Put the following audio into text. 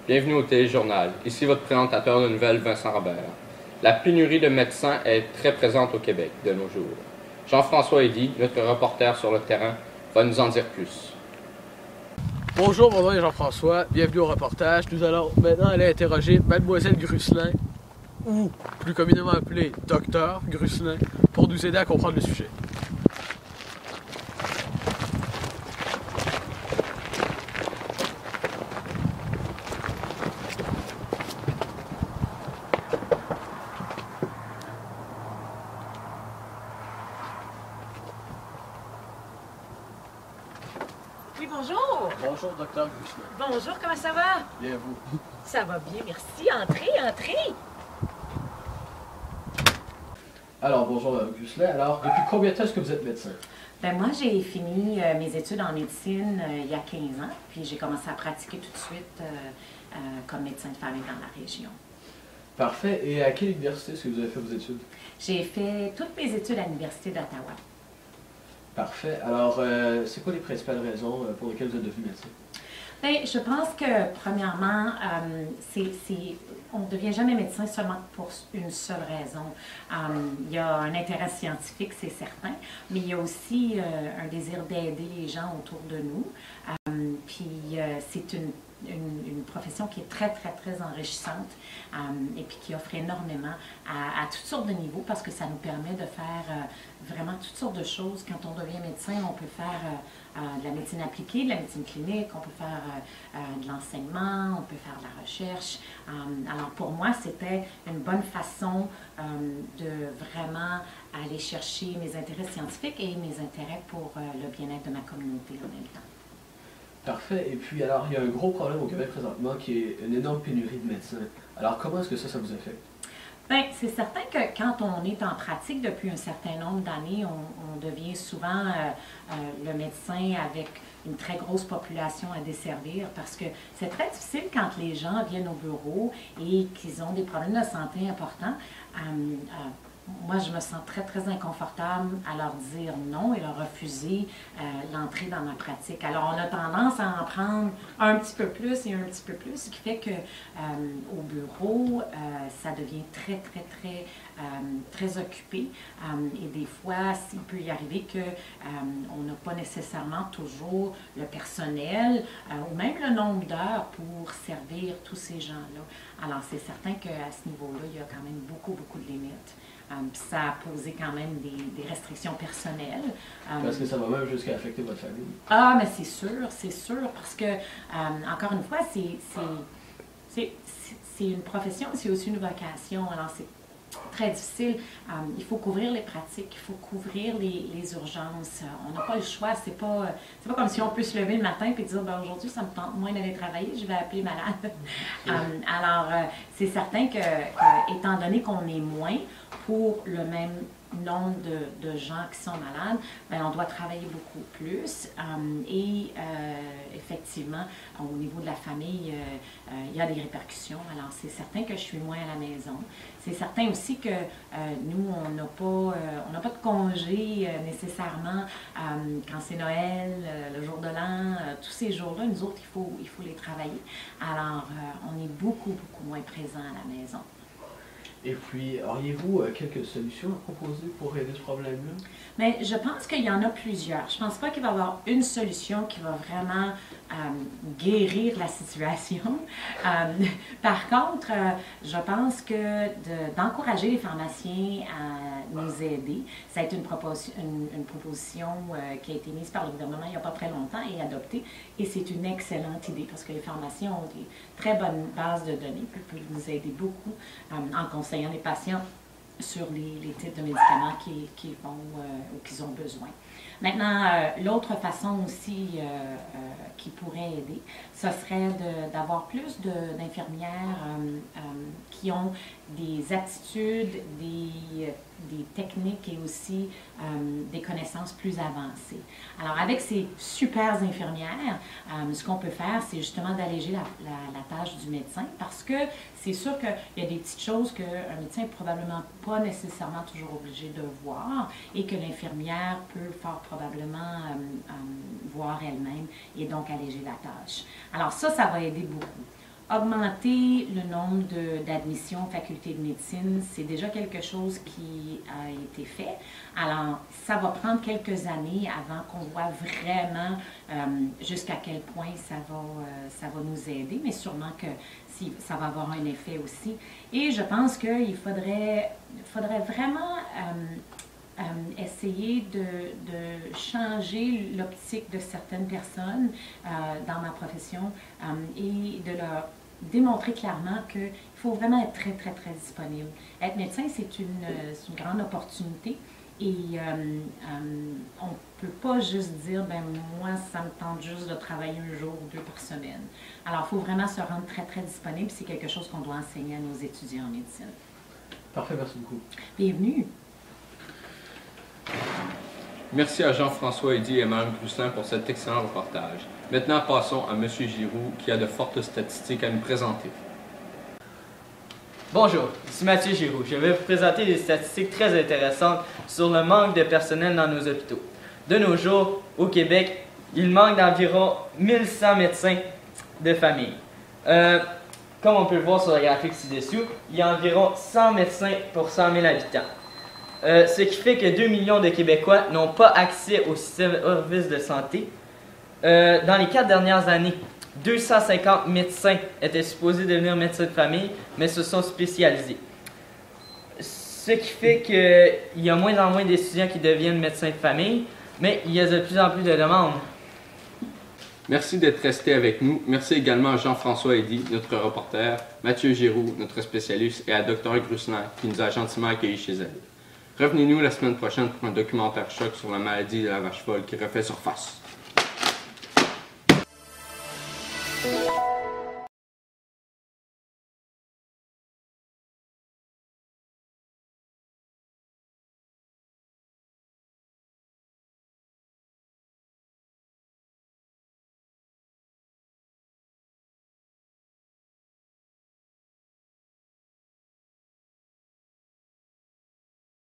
Bienvenue au Téléjournal. Ici votre présentateur de nouvelles, Vincent Robert. La pénurie de médecins est très présente au Québec de nos jours. Jean-François Eddy, notre reporter sur le terrain, va nous en dire plus. Bonjour, mon nom est Jean-François, bienvenue au reportage. Nous allons maintenant aller interroger Mademoiselle Grusselin, ou plus communément appelée Docteur Grusselin, pour nous aider à comprendre le sujet. Oui, bonjour. Bonjour, Docteur Grusselin. Bonjour, comment ça va? Bien vous. Ça va bien, merci. Entrez, entrez. Alors, bonjour, Mme Grusselin. Alors, depuis combien de temps est-ce que vous êtes médecin? Ben moi, j'ai fini mes études en médecine il y a 15 ans, puis j'ai commencé à pratiquer tout de suite comme médecin de famille dans la région. Parfait. Et à quelle université est-ce que vous avez fait vos études? J'ai fait toutes mes études à l'Université d'Ottawa. Parfait. Alors, c'est quoi les principales raisons pour lesquelles vous êtes devenu médecin? Bien, je pense que, premièrement, on ne devient jamais médecin seulement pour une seule raison. Il y a un intérêt scientifique, c'est certain, mais il y a aussi un désir d'aider les gens autour de nous. C'est une profession qui est très, très, très enrichissante et puis qui offre énormément à toutes sortes de niveaux parce que ça nous permet de faire vraiment toutes sortes de choses. Quand on devient médecin, on peut faire de la médecine appliquée, de la médecine clinique, on peut faire de l'enseignement, on peut faire de la recherche. Alors pour moi, c'était une bonne façon de vraiment aller chercher mes intérêts scientifiques et mes intérêts pour le bien-être de ma communauté en même temps. Parfait. Et puis, alors, il y a un gros problème au Québec présentement qui est une énorme pénurie de médecins. Alors, comment est-ce que ça vous affecte? Bien, c'est certain que quand on est en pratique depuis un certain nombre d'années, on devient souvent le médecin avec une très grosse population à desservir parce que c'est très difficile quand les gens viennent au bureau et qu'ils ont des problèmes de santé importants. Moi, je me sens très, très inconfortable à leur dire non et leur refuser l'entrée dans ma pratique. Alors, on a tendance à en prendre un petit peu plus et un petit peu plus, ce qui fait que au bureau, ça devient très, très, très, très occupé. Et des fois, il peut y arriver qu'on n'a pas nécessairement toujours le personnel ou même le nombre d'heures pour servir tous ces gens-là. Alors, c'est certain qu'à ce niveau-là, il y a quand même beaucoup, beaucoup de limites. Ça a posé quand même des restrictions personnelles. Parce que ça va même jusqu'à affecter votre famille. Ah, mais c'est sûr, parce que, encore une fois, c'est une profession, c'est aussi une vocation. Alors, c'est très difficile. Il faut couvrir les pratiques, il faut couvrir les urgences. On n'a pas le choix. C'est pas comme si on peut se lever le matin et dire ben, aujourd'hui, ça me tente moins d'aller travailler, je vais appeler malade. C'est certain que, étant donné qu'on est moins pour le même nombre de gens qui sont malades, bien, on doit travailler beaucoup plus. Effectivement, au niveau de la famille, il y a des répercussions. Alors, c'est certain que je suis moins à la maison. C'est certain aussi que nous, on n'a pas de congé nécessairement quand c'est Noël, le jour de l'an, tous ces jours-là, nous autres, il faut les travailler. Alors, on est beaucoup, beaucoup moins présents à la maison. Et puis, auriez-vous quelques solutions à proposer pour régler ce problème-là? Mais je pense qu'il y en a plusieurs. Je ne pense pas qu'il va y avoir une solution qui va vraiment guérir la situation. Par contre, je pense que d'encourager les pharmaciens à nous aider, ça a été une proposition qui a été mise par le gouvernement il n'y a pas très longtemps et adoptée. Et c'est une excellente idée parce que les pharmaciens ont des très bonnes bases de données qui peuvent nous aider beaucoup en conseillant les patients sur les types de médicaments qu'ils ont besoin. Maintenant, l'autre façon aussi qui pourrait aider, ce serait d'avoir plus d'infirmières qui ont des aptitudes, des techniques et aussi des connaissances plus avancées. Alors, avec ces super infirmières, ce qu'on peut faire, c'est justement d'alléger la tâche du médecin parce que c'est sûr qu'il y a des petites choses qu'un médecin n'est probablement pas nécessairement toujours obligé de voir et que l'infirmière peut fort probablement voir elle-même et donc alléger la tâche. Alors ça va aider beaucoup. Augmenter le nombre d'admissions aux facultés de médecine, c'est déjà quelque chose qui a été fait. Alors, ça va prendre quelques années avant qu'on voit vraiment jusqu'à quel point ça va nous aider, mais sûrement que ça va avoir un effet aussi. Et je pense qu'il faudrait vraiment essayer de changer l'optique de certaines personnes dans ma profession et de leur démontrer clairement qu'il faut vraiment être très, très, très disponible. Être médecin, c'est une grande opportunité et on ne peut pas juste dire, ben moi, ça me tente juste de travailler un jour ou deux par semaine. Alors, il faut vraiment se rendre très, très disponible. C'est quelque chose qu'on doit enseigner à nos étudiants en médecine. Parfait, merci beaucoup. Bienvenue. Merci à Jean-François Eddy et Mme Gruslin pour cet excellent reportage. Maintenant, passons à M. Giroux qui a de fortes statistiques à nous présenter. Bonjour, ici Mathieu Giroux. Je vais vous présenter des statistiques très intéressantes sur le manque de personnel dans nos hôpitaux. De nos jours, au Québec, il manque d'environ 1100 médecins de famille. Comme on peut le voir sur le graphique ci-dessous, il y a environ 100 médecins pour 100 000 habitants. Ce qui fait que 2 millions de Québécois n'ont pas accès aux services de santé. Dans les 4 dernières années, 250 médecins étaient supposés devenir médecins de famille, mais se sont spécialisés. Ce qui fait qu'il y a moins en moins d'étudiants qui deviennent médecins de famille, mais il y a de plus en plus de demandes. Merci d'être resté avec nous. Merci également à Jean-François Eddy, notre reporter, Mathieu Giroux, notre spécialiste, et à Dr Gruslin, qui nous a gentiment accueillis chez elle. Revenez-nous la semaine prochaine pour un documentaire choc sur la maladie de la vache folle qui refait surface.